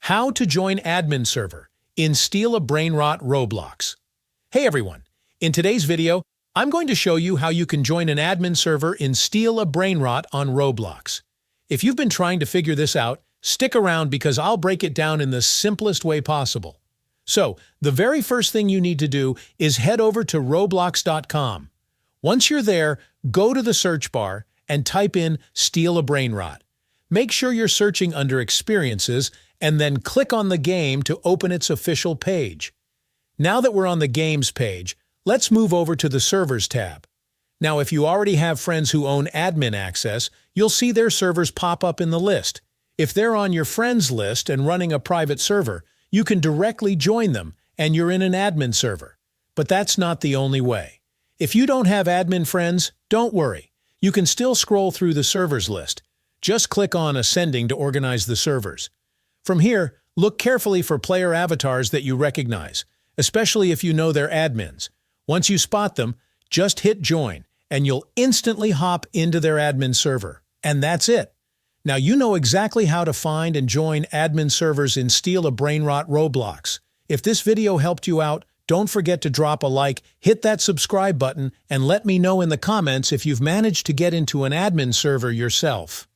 How to join admin server in Steal a Brainrot Roblox. Hey everyone, in today's video, I'm going to show you how you can join an admin server in Steal a Brainrot on Roblox. If you've been trying to figure this out, stick around because I'll break it down in the simplest way possible. So, the very first thing you need to do is head over to roblox.com. Once you're there, go to the search bar and type in Steal a Brainrot. Make sure you're searching under Experiences and then click on the game to open its official page. Now that we're on the Games page, let's move over to the Servers tab. Now, if you already have friends who own admin access, you'll see their servers pop up in the list. If they're on your friends list and running a private server, you can directly join them and you're in an admin server. But that's not the only way. If you don't have admin friends, don't worry. You can still scroll through the servers list. Just click on Ascending to organize the servers. From here, look carefully for player avatars that you recognize, especially if you know they're admins. Once you spot them, just hit Join, and you'll instantly hop into their admin server. And that's it. Now you know exactly how to find and join admin servers in Steal a Brainrot Roblox. If this video helped you out, don't forget to drop a like, hit that subscribe button, and let me know in the comments if you've managed to get into an admin server yourself.